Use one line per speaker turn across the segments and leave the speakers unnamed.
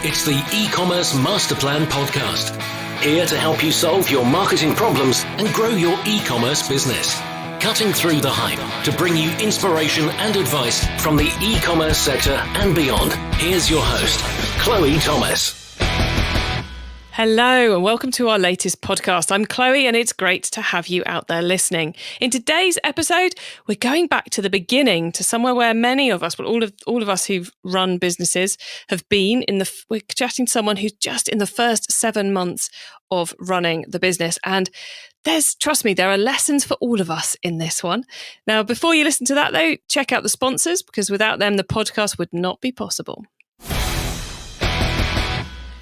It's the e-commerce master plan podcast. Here to help you solve your marketing problems and grow your e-commerce business. Cutting through the hype to bring you inspiration and advice from the e-commerce sector and beyond. Here's your host, Chloe Thomas.
Hello and welcome to our latest podcast. I'm Chloe and it's great to have you out there listening. In today's episode, we're going back to the beginning, to somewhere where many of us, well, all of us who've run businesses have been. We're chatting to someone who's just in the first 7 months of running the business. And trust me, there are lessons for all of us in this one. Now, before you listen to that though, check out the sponsors, because without them, the podcast would not be possible.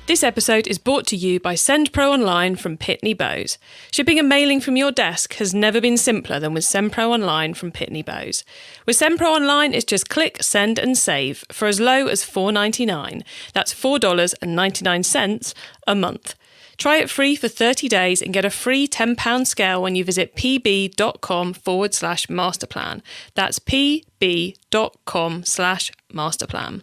This episode is brought to you by SendPro Online from Pitney Bowes. Shipping a mailing from your desk has never been simpler than with SendPro Online from Pitney Bowes. With SendPro Online, it's just click, send and save for as low as $4.99. That's $4.99 a month. Try it free for 30 days and get a free £10 scale when you visit pb.com/masterplan. That's pb.com/masterplan.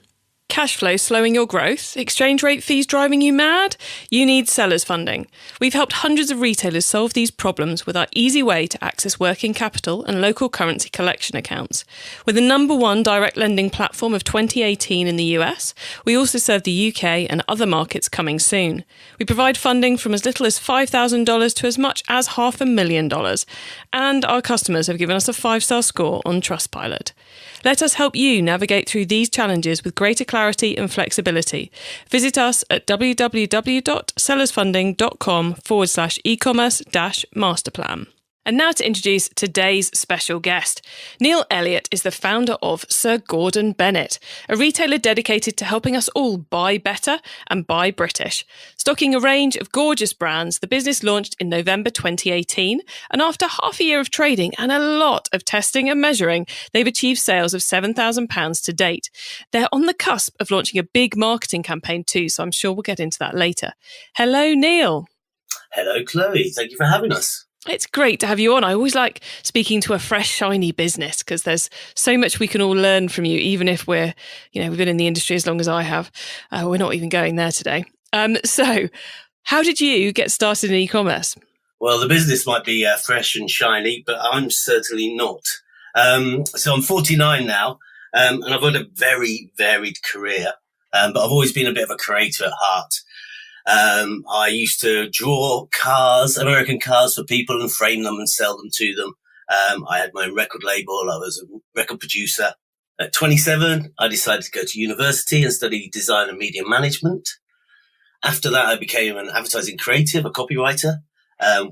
Cash flow slowing your growth? Exchange rate fees driving you mad? You need sellers funding. We've helped hundreds of retailers solve these problems with our easy way to access working capital and local currency collection accounts. We're the #1 direct lending platform of 2018 in the US. We also serve the UK and other markets coming soon. We provide funding from as little as $5,000 to as much as $500,000. And our customers have given us a 5-star score on Trustpilot. Let us help you navigate through these challenges with greater clarity and flexibility. Visit us at www.sellersfunding.com/e-commerce-masterplan. And now to introduce today's special guest. Neil Elliot is the founder of Sir Gordon Bennett, a retailer dedicated to helping us all buy better and buy British. Stocking a range of gorgeous brands, the business launched in November 2018, and after half a year of trading and a lot of testing and measuring, they've achieved sales of £7,000 to date. They're on the cusp of launching a big marketing campaign too, so I'm sure we'll get into that later. Hello, Neil.
Hello, Chloe. Thank you for having us.
It's great to have you on. I always like speaking to a fresh, shiny business because there's so much we can all learn from you, even if we've been in the industry as long as I have. We're not even going there today. So how did you get started in e-commerce?
Well, the business might be fresh and shiny, but I'm certainly not. So I'm 49 now, and I've had a very varied career, but I've always been a bit of a creator at heart. I used to draw cars, American cars for people and frame them and sell them to them. I had my own record label. I was a record producer. At 27, I decided to go to university and study design and media management. After that, I became an advertising creative, a copywriter,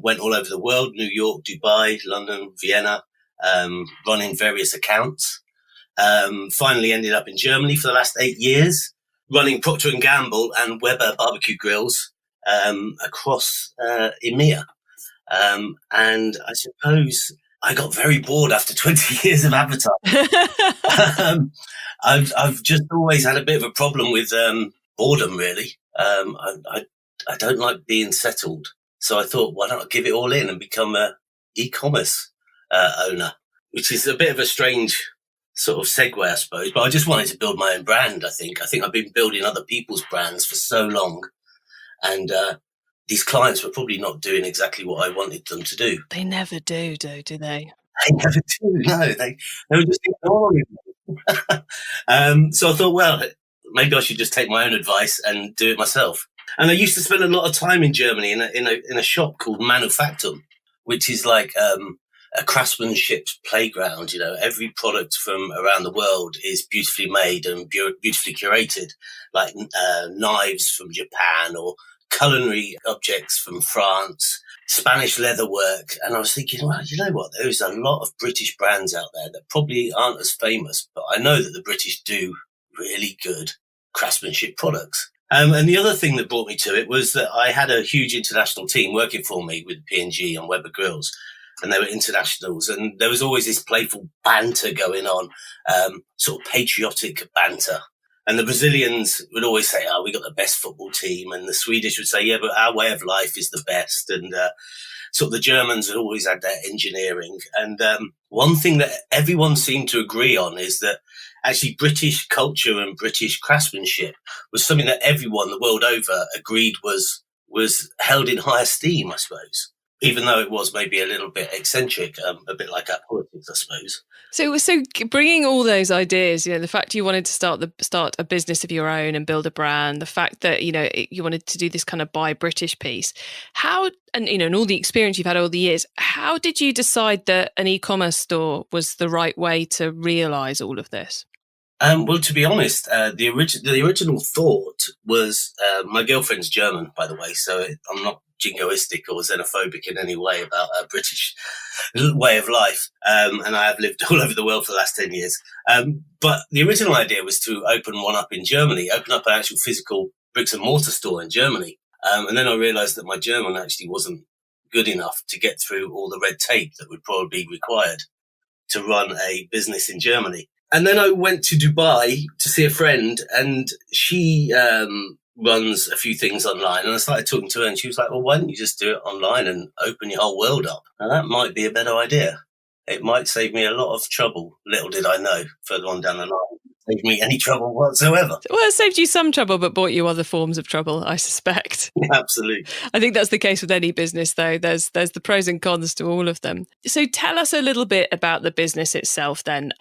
went all over the world, New York, Dubai, London, Vienna, running various accounts. Finally ended up in Germany for the last 8 years, running Procter & Gamble and Weber barbecue grills across EMEA. And I suppose I got very bored after 20 years of advertising. I've just always had a bit of a problem with boredom, really. I don't like being settled. So I thought, why don't I give it all in and become a e-commerce owner, which is a bit of a strange sort of segue, I suppose, but I just wanted to build my own brand. I think I've been building other people's brands for so long, and these clients were probably not doing exactly what I wanted them to do.
They never do they?
They never do. No, they were just ignoring me. So I thought, well, maybe I should just take my own advice and do it myself. And I used to spend a lot of time in Germany in a shop called Manufaktum, which is like a craftsmanship playground. You know, every product from around the world is beautifully made and beautifully curated, like knives from Japan or culinary objects from France, Spanish leatherwork. And I was thinking, well, you know what? There is a lot of British brands out there that probably aren't as famous, but I know that the British do really good craftsmanship products. And the other thing that brought me to it was that I had a huge international team working for me with P&G and Weber Grills. And they were internationals, and there was always this playful banter going on, sort of patriotic banter. And the Brazilians would always say, we got the best football team. And the Swedish would say, yeah, but our way of life is the best. And sort of the Germans had always had their engineering. And one thing that everyone seemed to agree on is that actually British culture and British craftsmanship was something that everyone the world over agreed was held in high esteem, I suppose, even though it was maybe a little bit eccentric, a bit like our politics, I suppose.
So bringing all those ideas, the fact you wanted to start a business of your own and build a brand, the fact that, you wanted to do this kind of buy British piece, and all the experience you've had all the years, how did you decide that an e-commerce store was the right way to realise all of this?
Well, to be honest, the original thought was my girlfriend's German, by the way, so I'm not jingoistic or xenophobic in any way about a British way of life, and I have lived all over the world for the last 10 years. But the original idea was to open one up in Germany, open up an actual physical bricks and mortar store in Germany. And then I realised that my German actually wasn't good enough to get through all the red tape that would probably be required to run a business in Germany. And then I went to Dubai to see a friend, and she runs a few things online. And I started talking to her, and she was like, well, why don't you just do it online and open your whole world up? Now, that might be a better idea. It might save me a lot of trouble. Little did I know, further on down the line, it saved me any trouble whatsoever.
Well, it saved you some trouble, but brought you other forms of trouble, I suspect.
Absolutely.
I think that's the case with any business, though. There's the pros and cons to all of them. So tell us a little bit about the business itself then.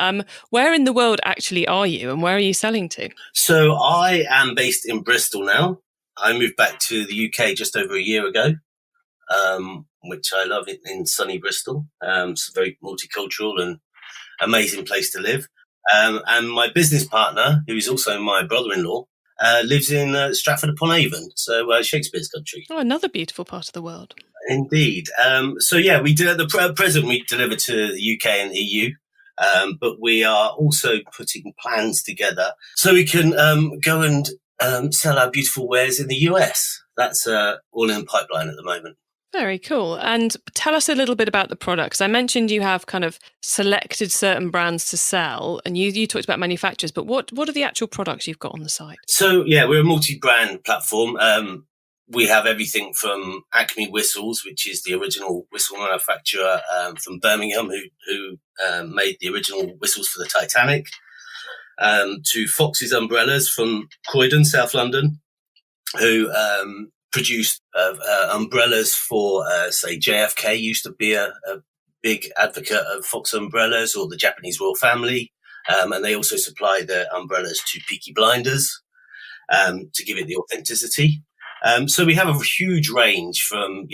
Where in the world actually are you, and where are you selling to? So
I am based in Bristol now. I moved back to the UK just over a year ago, which I love in sunny Bristol. It's very multicultural and amazing place to live. And my business partner, who is also my brother-in-law, lives in Stratford-upon-Avon, so Shakespeare's country.
Oh, another beautiful part of the world.
Indeed. We do at the present we deliver to the UK and the EU, but we are also putting plans together so we can go and sell our beautiful wares in the US. That's all in the pipeline at the moment.
Very cool. And tell us a little bit about the products. I mentioned you have kind of selected certain brands to sell, and you talked about manufacturers, but what are the actual products you've got on the site?
So, we're a multi-brand platform. We have everything from Acme Whistles, which is the original whistle manufacturer from Birmingham, who made the original whistles for the Titanic, to Fox's Umbrellas from Croydon, South London, who produced umbrellas for, say, JFK used to be a big advocate of Fox umbrellas, or the Japanese royal family. And they also supply the umbrellas to Peaky Blinders to give it the authenticity. So we have a huge range from,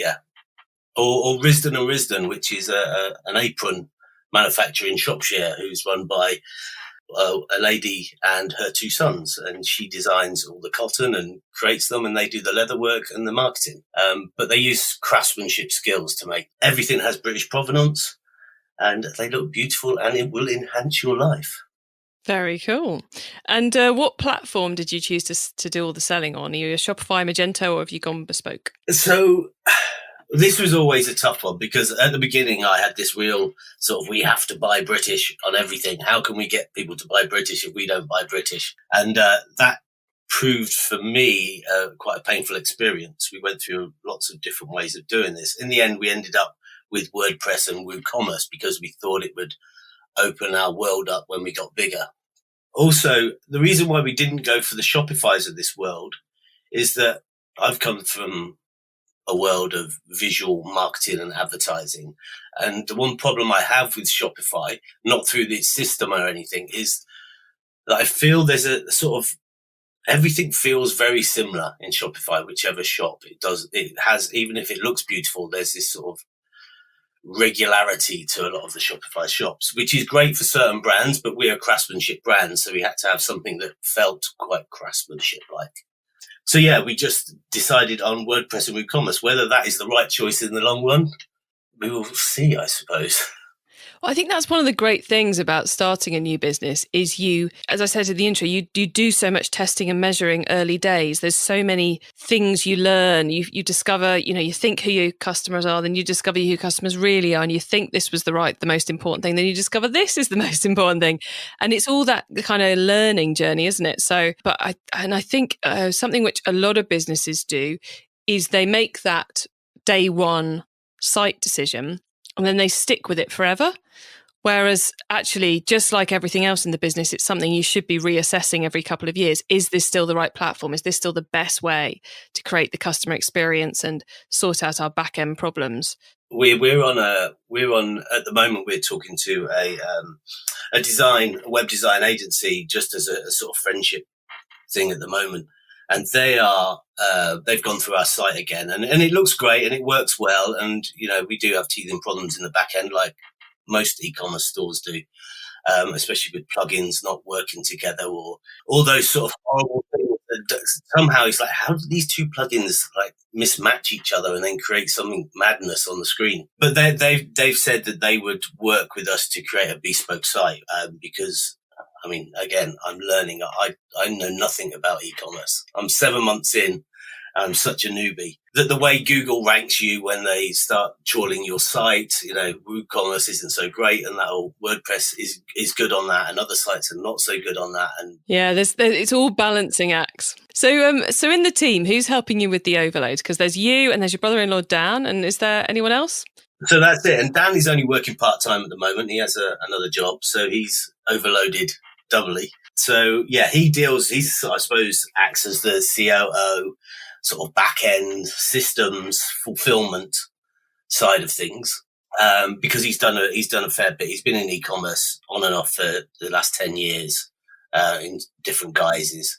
or Risdon and Risdon, which is an apron manufacturer in Shropshire who's run by a lady and her two sons, and she designs all the cotton and creates them, and they do the leather work and the marketing. But they use craftsmanship skills to make everything has British provenance, and they look beautiful, and it will enhance your life.
Very cool. And what platform did you choose to do all the selling on? Are you a Shopify, Magento, or have you gone bespoke?
So this was always a tough one, because at the beginning I had this real sort of, we have to buy British on everything. How can we get people to buy British if we don't buy British? And that proved for me quite a painful experience. We went through lots of different ways of doing this. In the end, we ended up with WordPress and WooCommerce because we thought it would open our world up when we got bigger. Also, the reason why we didn't go for the Shopifys of this world is that I've come from a world of visual marketing and advertising. And the one problem I have with Shopify, not through the system or anything, is that I feel there's a sort of, everything feels very similar in Shopify, whichever shop it does. It has, even if it looks beautiful, there's this sort of regularity to a lot of the Shopify shops, which is great for certain brands, but we're a craftsmanship brand, so we had to have something that felt quite craftsmanship-like. So we just decided on WordPress and WooCommerce. Whether that is the right choice in the long run, we will see, I suppose.
Well, I think that's one of the great things about starting a new business is you, as I said in the intro, you do so much testing and measuring early days. There's so many things you learn. You discover, you think who your customers are, then you discover who your customers really are, and you think this was the most important thing. Then you discover this is the most important thing. And it's all that kind of learning journey, isn't it? So, I think something which a lot of businesses do is they make that day one site decision, and then they stick with it forever. Whereas actually, just like everything else in the business, it's something you should be reassessing every couple of years. Is this still the right platform? Is this still the best way to create the customer experience and sort out our back end problems?
We're on at the moment. We're talking to a web design agency, just as a sort of friendship thing at the moment, and they've gone through our site again, and it looks great and it works well, and we do have teething problems in the back end like most e-commerce stores do, especially with plugins not working together or all those sort of horrible things. Somehow it's like, how do these two plugins like mismatch each other and then create something madness on the screen? But they've said that they would work with us to create a bespoke site, because I mean, again, I'm learning. I know nothing about e-commerce. I'm 7 months in. I'm such a newbie that the way Google ranks you when they start trawling your site, WooCommerce isn't so great, and that old WordPress is good on that, and other sites are not so good on that. And
yeah, it's all balancing acts. So in the team, who's helping you with the overload? Because there's you and there's your brother-in-law Dan, and is there anyone else?
So that's it. And Dan is only working part-time at the moment. He has another job, so he's overloaded doubly. So yeah, he I suppose, acts as the COO, sort of back-end systems fulfillment side of things, because he's done a fair bit. He's been in e-commerce on and off for the last 10 years, in different guises.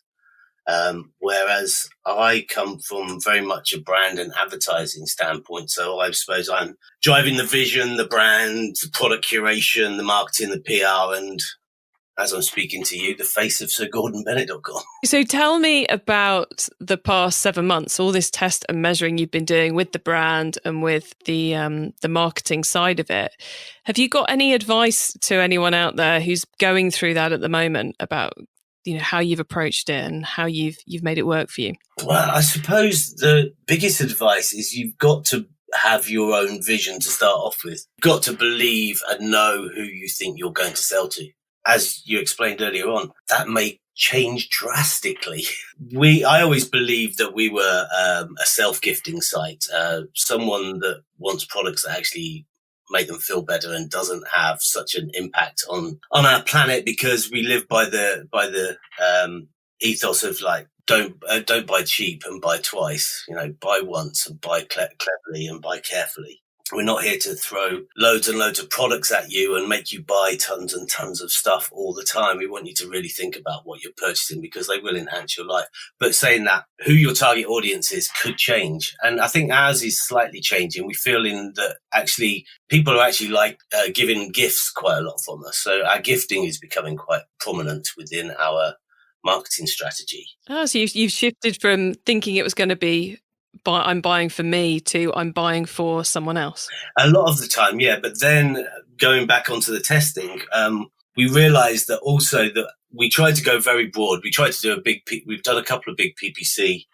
Whereas I come from very much a brand and advertising standpoint. So I suppose I'm driving the vision, the brand, the product curation, the marketing, the PR, and as I'm speaking to you, the face of SirGordonBennett.com.
So tell me about the past 7 months, all this test and measuring you've been doing with the brand and with the marketing side of it. Have you got any advice to anyone out there who's going through that at the moment about how you've approached it and how you've made it work for you?
Well, I suppose the biggest advice is you've got to have your own vision to start off with. You've got to believe and know who you think you're going to sell to. As you explained earlier on, that may change drastically. I always believed that we were a self-gifting site, someone that wants products that actually make them feel better and doesn't have such an impact on our planet, because we live by the ethos of like, don't buy cheap and buy twice. Buy once and buy cleverly and buy carefully. We're not here to throw loads and loads of products at you and make you buy tons and tons of stuff all the time. We want you to really think about what you're purchasing, because they will enhance your life. But saying that, who your target audience is could change. And I think ours is slightly changing. We're feeling that actually people are actually like giving gifts quite a lot from us. So our gifting is becoming quite prominent within our marketing strategy.
Oh, so you've shifted from thinking it was going to be I'm buying for me to I'm buying for someone else.
A lot of the time, yeah. But then going back onto the testing, we realized that also that we tried to go very broad. We tried to do we've done a couple of big PPC,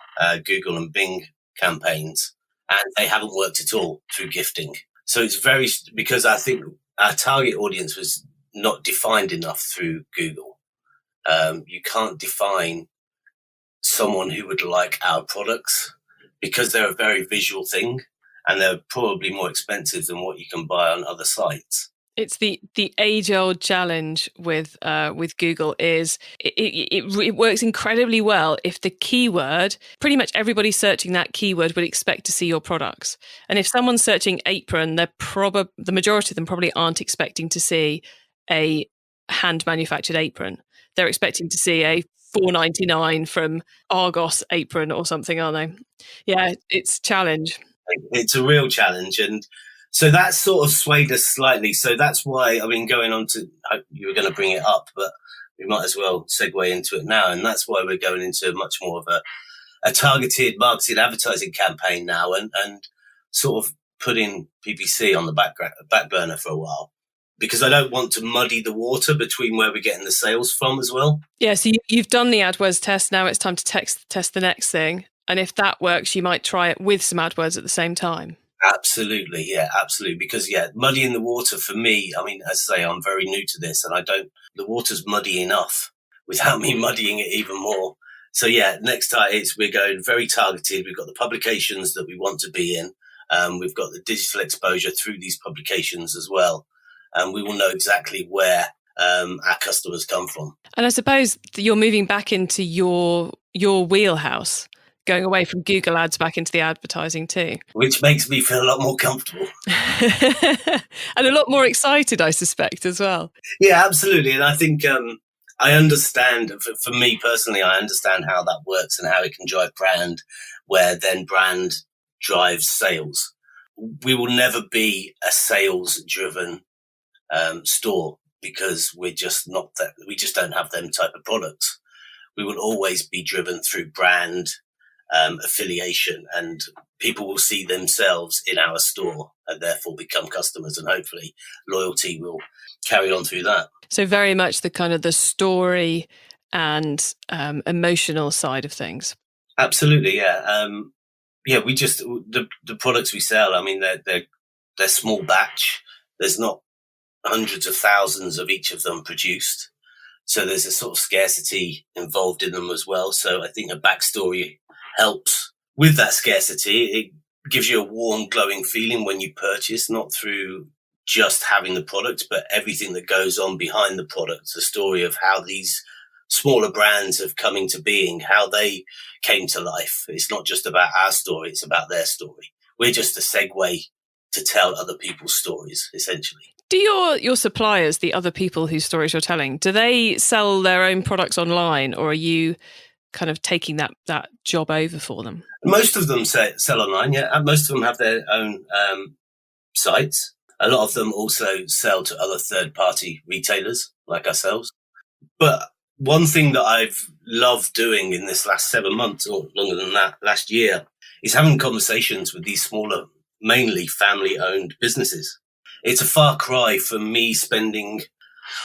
Google and Bing campaigns, and they haven't worked at all through gifting. So it's because I think our target audience was not defined enough through Google. You can't define someone who would like our products, because they're a very visual thing and they're probably more expensive than what you can buy on other sites.
It's the age-old challenge with Google is it works incredibly well if the keyword, pretty much everybody searching that keyword would expect to see your products. And if someone's searching apron, the majority of them probably aren't expecting to see a hand-manufactured apron. They're expecting to see a $4.99 from Argos apron or something, aren't they? Yeah, it's a challenge.
It's a real challenge. And so that sort of swayed us slightly. So that's why, going on to, you were going to bring it up, but we might as well segue into it now. And that's why we're going into much more of a targeted marketing advertising campaign now, and sort of putting PPC on the back burner for a while, because I don't want to muddy the water between where we're getting the sales from as well.
Yeah, so you've done the AdWords test. Now it's time to test the next thing. And if that works, you might try it with some AdWords at the same time.
Absolutely. Yeah, absolutely. Because, muddying the water for me, as I say, I'm very new to this, and the water's muddy enough without me muddying it even more. So, next time we're going very targeted. We've got the publications that we want to be in. We've got the digital exposure through these publications as well. and we will know exactly where our customers come from.
And I suppose you're moving back into your wheelhouse, going away from Google Ads back into the advertising too.
Which makes me feel a lot more comfortable.
And a lot more excited, I suspect, as well.
Yeah, absolutely. And I think I understand, for me personally, I understand how that works and how it can drive brand, where then brand drives sales. We will never be a sales-driven store because we're just not that. We just don't have them type of products. We will always be driven through brand affiliation, and people will see themselves in our store and therefore become customers, and hopefully loyalty will carry on through that.
So very much the kind of the story and emotional side of things.
Absolutely, yeah. We just the products we sell. I mean, they're small batch. There's not hundreds of thousands of each of them produced, so there's a sort of scarcity involved in them as well. So I think a backstory helps with that scarcity. It gives you a warm, glowing feeling when you purchase, not through just having the product, but everything that goes on behind the product, the story of how these smaller brands have come into being, how they came to life. It's not just about our story, it's about their story. We're just a segue to tell other people's stories, essentially.
Do your suppliers, the other people whose stories you're telling, do they sell their own products online, or are you kind of taking that job over for them?
Most of them sell online, yeah. And most of them have their own sites. A lot of them also sell to other third-party retailers like ourselves. But one thing that I've loved doing in this last 7 months, or longer than that, last year, is having conversations with these smaller, mainly family-owned businesses. It's a far cry from me spending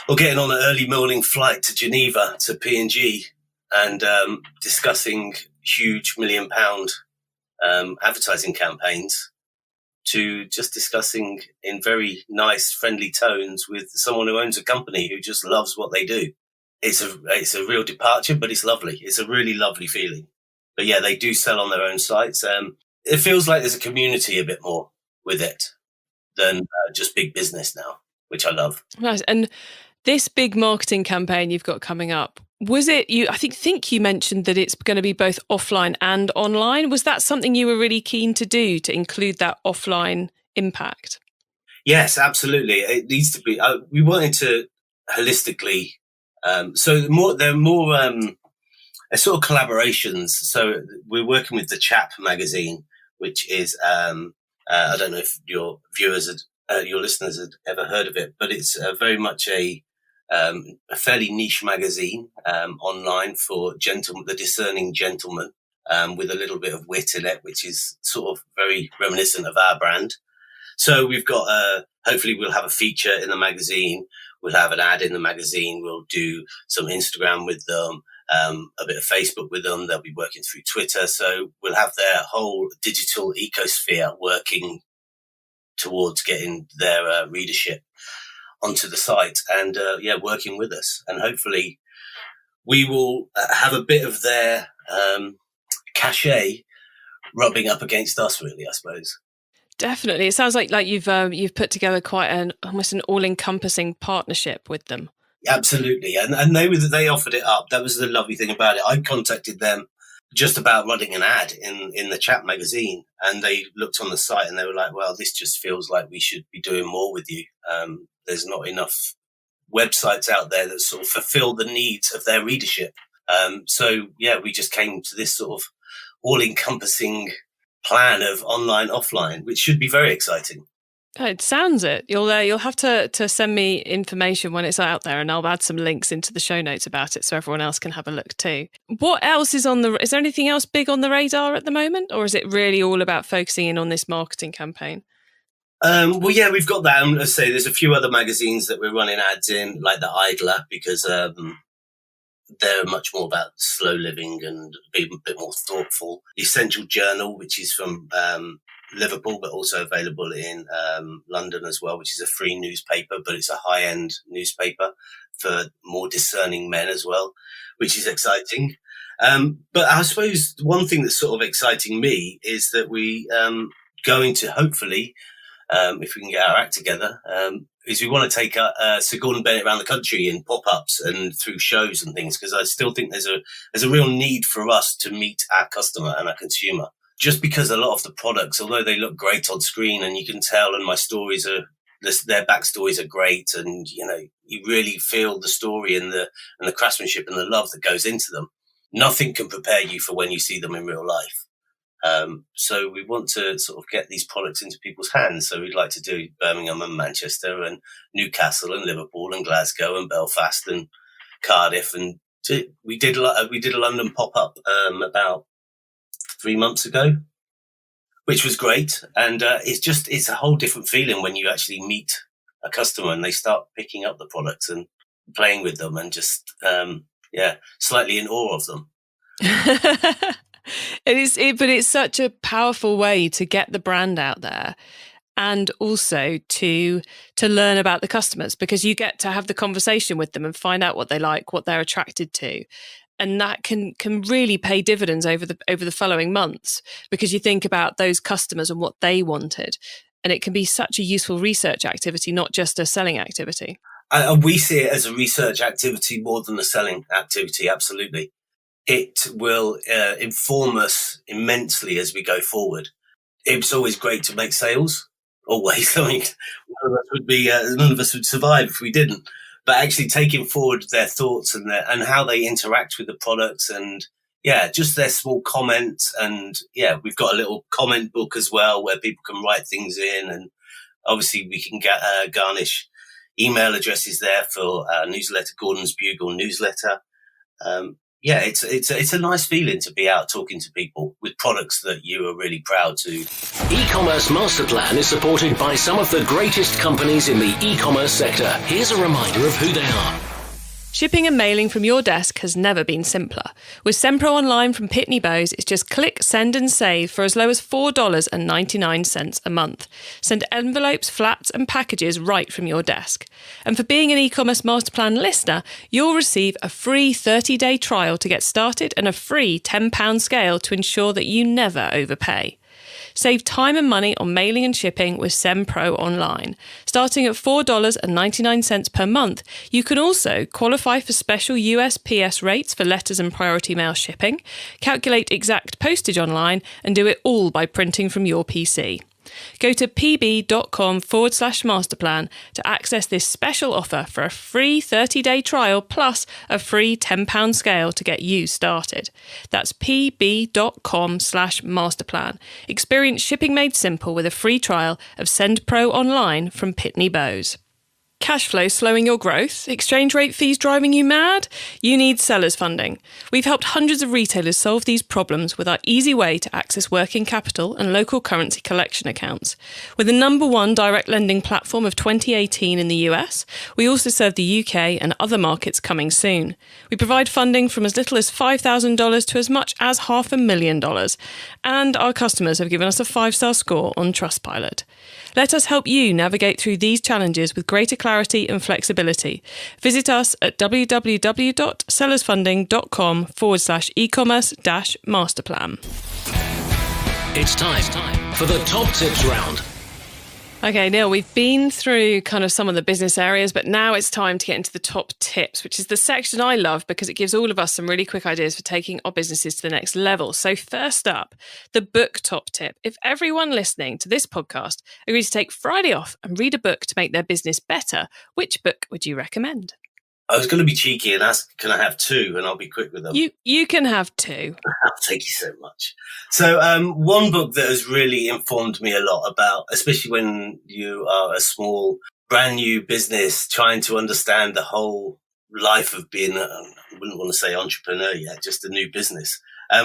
or getting on an early morning flight to Geneva to P&G and discussing huge £1 million advertising campaigns, to just discussing in very nice, friendly tones with someone who owns a company who just loves what they do. It's a real departure, but it's lovely. It's a really lovely feeling. But yeah, they do sell on their own sites. It feels like there's a community a bit more with it than just big business now, which I love.
Nice. And this big marketing campaign you've got coming up, was it you? I think you mentioned that it's going to be both offline and online. Was that something you were really keen to do, to include that offline impact?
Yes, absolutely. It needs to be. We wanted to holistically. So they're more sort of collaborations. So we're working with the Chap magazine, which is I don't know if your viewers, your listeners had ever heard of it, but it's very much a fairly niche magazine online for the discerning gentleman, with a little bit of wit in it, which is sort of very reminiscent of our brand. So we've got, hopefully we'll have a feature in the magazine. We'll have an ad in the magazine. We'll do some Instagram with them, a bit of Facebook with them. They'll be working through Twitter. So we'll have their whole digital ecosphere working towards getting their readership onto the site and, working with us. And hopefully we will have a bit of their cachet rubbing up against us, really, I suppose.
Definitely. It sounds like you've put together quite almost an all-encompassing partnership with them.
Absolutely. And they offered it up. That was the lovely thing about it. I contacted them just about running an ad in the Chat magazine, and they looked on the site and they were like, well, this just feels like we should be doing more with you. There's not enough websites out there that sort of fulfill the needs of their readership. We just came to this sort of all-encompassing plan of online, offline, which should be very exciting.
It sounds it. You'll have to send me information when it's out there, and I'll add some links into the show notes about it so everyone else can have a look too. What else is is there anything else big on the radar at the moment, or is it really all about focusing in on this marketing campaign?
We've got that. And let's say there's a few other magazines that we're running ads in, like the Idler, because they're much more about slow living and being a bit more thoughtful. The Essential Journal, which is from Liverpool, but also available in London as well, which is a free newspaper, but it's a high-end newspaper for more discerning men as well, which is exciting. But I suppose one thing that's sort of exciting me is that we going to hopefully if we can get our act together, is we want to take Sir Gordon Bennett around the country in pop-ups and through shows and things, because I still think there's a real need for us to meet our customer and our consumer. Just because a lot of the products, although they look great on screen and you can tell, and my stories their backstories are great, and you really feel the story and the craftsmanship and the love that goes into them. Nothing can prepare you for when you see them in real life. So we want to sort of get these products into people's hands. So we'd like to do Birmingham and Manchester and Newcastle and Liverpool and Glasgow and Belfast and Cardiff. And we did a London pop-up about 3 months ago, which was great. And it's a whole different feeling when you actually meet a customer and they start picking up the products and playing with them and just, slightly in awe of them.
But it's such a powerful way to get the brand out there, and also to learn about the customers, because you get to have the conversation with them and find out what they like, what they're attracted to. And that can really pay dividends over the following months, because you think about those customers and what they wanted. And it can be such a useful research activity, not just a selling activity.
We see it as a research activity more than a selling activity, absolutely. It will inform us immensely as we go forward. It's always great to make sales. Always. I mean, none of us would survive if we didn't. But actually taking forward their thoughts and how they interact with the products, and just their small comments. And we've got a little comment book as well where people can write things in, and obviously we can garnish email addresses there for our newsletter, Gordon's Bugle newsletter. It's a nice feeling to be out talking to people with products that you are really proud to.
E-commerce Master Plan is supported by some of the greatest companies in the e-commerce sector. Here's a reminder of who they are.
Shipping and mailing from your desk has never been simpler. With Sempro Online from Pitney Bowes, it's just click, send and save for as low as $4.99 a month. Send envelopes, flats and packages right from your desk. And for being an e-commerce master plan listener, you'll receive a free 30-day trial to get started and a free £10 scale to ensure that you never overpay. Save time and money on mailing and shipping with Sempro Online. Starting at $4.99 per month, you can also qualify for special USPS rates for letters and priority mail shipping, calculate exact postage online, and do it all by printing from your PC. Go to pb.com/masterplan to access this special offer for a free 30-day trial plus a free £10 scale to get you started. That's pb.com/masterplan. Experience shipping made simple with a free trial of SendPro Online from Pitney Bowes. Cash flow slowing your growth? Exchange rate fees driving you mad? You need sellers funding. We've helped hundreds of retailers solve these problems with our easy way to access working capital and local currency collection accounts. We're the #1 direct lending platform of 2018 in the US. We also serve the UK and other markets coming soon. We provide funding from as little as $5,000 to as much as $500,000. And our customers have given us a 5-star score on Trustpilot. Let us help you navigate through these challenges with greater clarity and flexibility. Visit us at www.sellersfunding.com/e-commerce-masterplan.
It's time for the top tips round.
Okay, Neil, we've been through kind of some of the business areas, but now it's time to get into the top tips, which is the section I love because it gives all of us some really quick ideas for taking our businesses to the next level. So first up, the book top tip. If everyone listening to this podcast agrees to take Friday off and read a book to make their business better, which book would you recommend?
I was going to be cheeky and ask, can I have 2? And I'll be quick with them.
You can have 2.
Thank you so much. So one book that has really informed me a lot about, especially when you are a small, brand new business, trying to understand the whole life of being, I wouldn't want to say entrepreneur yet, just a new business,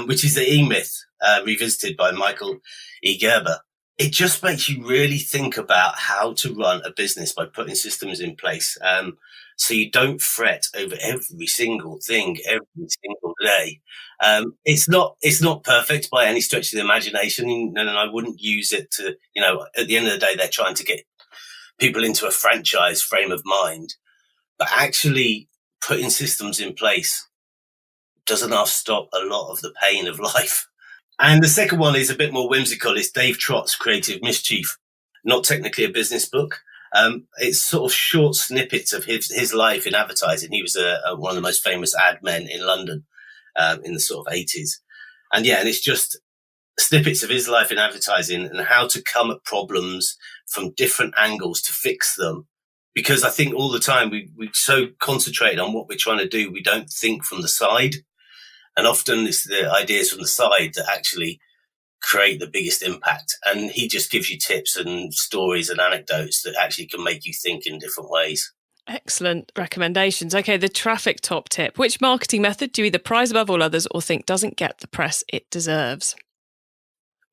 which is the E-Myth, revisited by Michael E. Gerber. It just makes you really think about how to run a business by putting systems in place. So you don't fret over every single thing every single day. It's not perfect by any stretch of the imagination, and I wouldn't use it to, at the end of the day, they're trying to get people into a franchise frame of mind. But actually putting systems in place does enough stop a lot of the pain of life. And the second one is a bit more whimsical. It's Dave Trott's Creative Mischief. not technically a business book. It's sort of short snippets of his life in advertising. He was one of the most famous ad men in London in the sort of 80s. And it's just snippets of his life in advertising and how to come at problems from different angles to fix them. Because I think all the time we so concentrate on what we're trying to do, we don't think from the side. And often it's the ideas from the side that actually create the biggest impact. And he just gives you tips and stories and anecdotes that actually can make you think in different ways.
Excellent recommendations. Okay, the traffic top tip. Which marketing method do you either prize above all others or think doesn't get the press it deserves?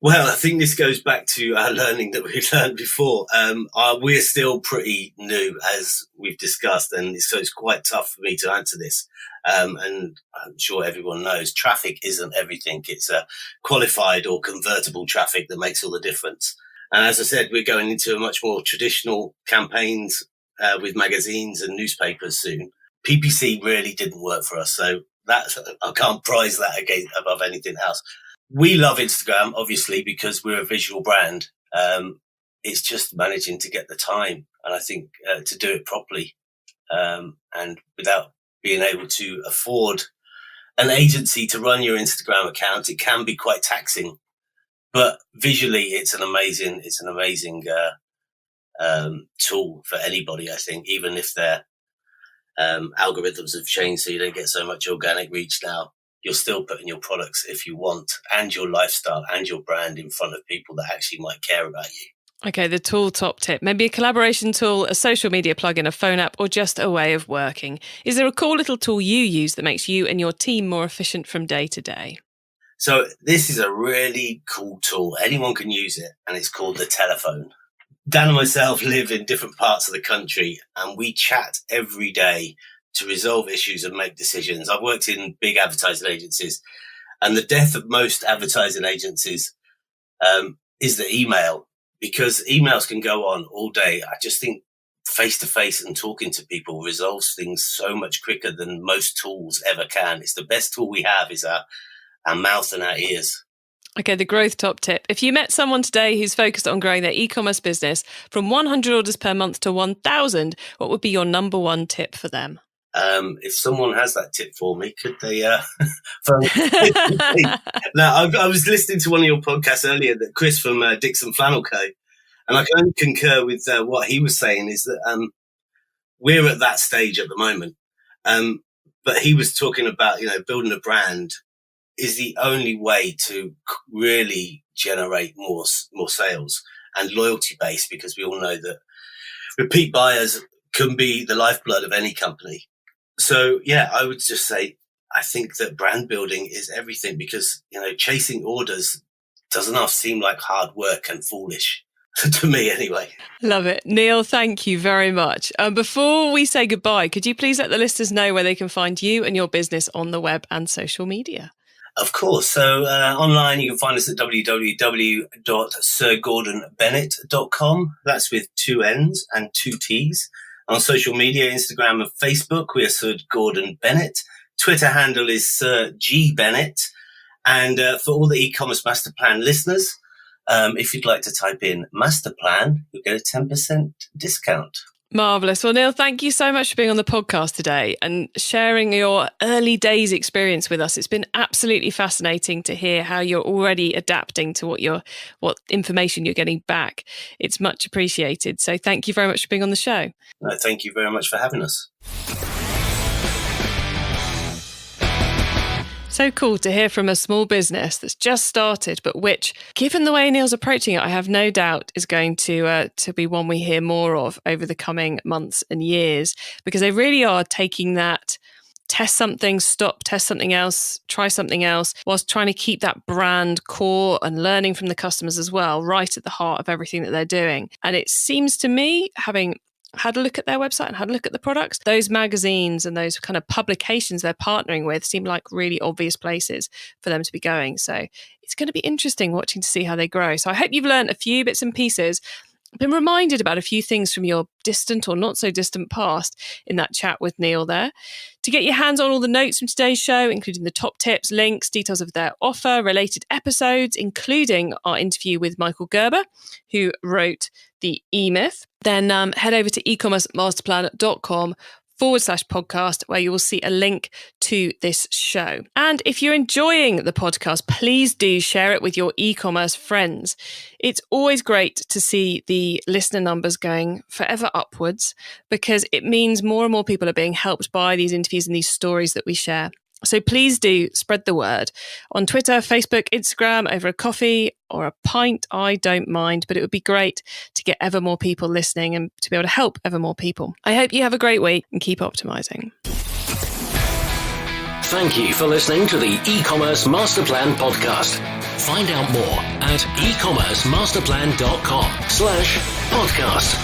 Well, I think this goes back to our learning that we've learned before. We're still pretty new, as we've discussed, and so it's quite tough for me to answer this. And I'm sure everyone knows traffic isn't everything. It's a qualified or convertible traffic that makes all the difference. And as I said, we're going into a much more traditional campaigns with magazines and newspapers soon. PPC really didn't work for us, so I can't prize that above anything else. We love Instagram, obviously, because we're a visual brand. It's just managing to get the time, and I think to do it properly, and without being able to afford an agency to run your Instagram account, it can be quite taxing. But visually, it's an amazing tool for anybody. I think, even if their algorithms have changed, so you don't get so much organic reach now. You're still putting your products, if you want, and your lifestyle and your brand in front of people that actually might care about you.
Okay, the tool top tip. Maybe a collaboration tool, a social media plugin, a phone app, or just a way of working. Is there a cool little tool you use that makes you and your team more efficient from day to day?
So this is a really cool tool. Anyone can use it, and it's called the telephone. Dan and myself live in different parts of the country, and we chat every day to resolve issues and make decisions. I've worked in big advertising agencies, and the death of most advertising agencies is the email, because emails can go on all day. I just think face-to-face and talking to people resolves things so much quicker than most tools ever can. It's the best tool we have is our mouth and our ears.
Okay, the growth top tip. If you met someone today who's focused on growing their e-commerce business from 100 orders per month to 1,000, what would be your number one tip for them?
If someone has that tip for me, could they phone me? Now, I was listening to one of your podcasts earlier, that Chris from Dixon Flannel Co. And I can only concur with what he was saying, is that we're at that stage at the moment. But he was talking about, building a brand is the only way to really generate more sales and loyalty base, because we all know that repeat buyers can be the lifeblood of any company. So, I would just say, I think that brand building is everything, because, chasing orders doesn't half seem like hard work and foolish. To me, anyway.
Love it. Neil, thank you very much. Before we say goodbye, could you please let the listeners know where they can find you and your business on the web and social media?
Of course. So online, you can find us at www.sirgordonbennett.com. That's with 2 N's and 2 T's. On social media, Instagram and Facebook, we are Sir Gordon Bennett. Twitter handle is Sir G Bennett. And for all the e-commerce master plan listeners, if you'd like to type in master plan, you'll get a 10% discount.
Marvellous. Well, Neil, thank you so much for being on the podcast today and sharing your early days experience with us. It's been absolutely fascinating to hear how you're already adapting to what information you're getting back. It's much appreciated. So thank you very much for being on the show.
No, thank you very much for having us.
So cool to hear from a small business that's just started, but which, given the way Neil's approaching it, I have no doubt is going to be one we hear more of over the coming months and years, because they really are taking that test something, stop, test something else, try something else, whilst trying to keep that brand core and learning from the customers as well, right at the heart of everything that they're doing. And it seems to me, having had a look at their website and had a look at the products, those magazines and those kind of publications they're partnering with seem like really obvious places for them to be going. So it's going to be interesting watching to see how they grow. So I hope you've learned a few bits and pieces been reminded about a few things from your distant or not so distant past in that chat with Neil there. To get your hands on all the notes from today's show, including the top tips, links, details of their offer, related episodes, including our interview with Michael Gerber, who wrote The E-Myth, then head over to ecommercemasterplan.com/podcast, where you will see a link to this show. And if you're enjoying the podcast, please do share it with your e-commerce friends. It's always great to see the listener numbers going forever upwards, because it means more and more people are being helped by these interviews and these stories that we share. So please do spread the word on Twitter, Facebook, Instagram, over a coffee or a pint. I don't mind, but it would be great to get ever more people listening and to be able to help ever more people. I hope you have a great week and keep optimizing.
Thank you for listening to the E-commerce Master Plan podcast. Find out more at ecommercemasterplan.com/podcast.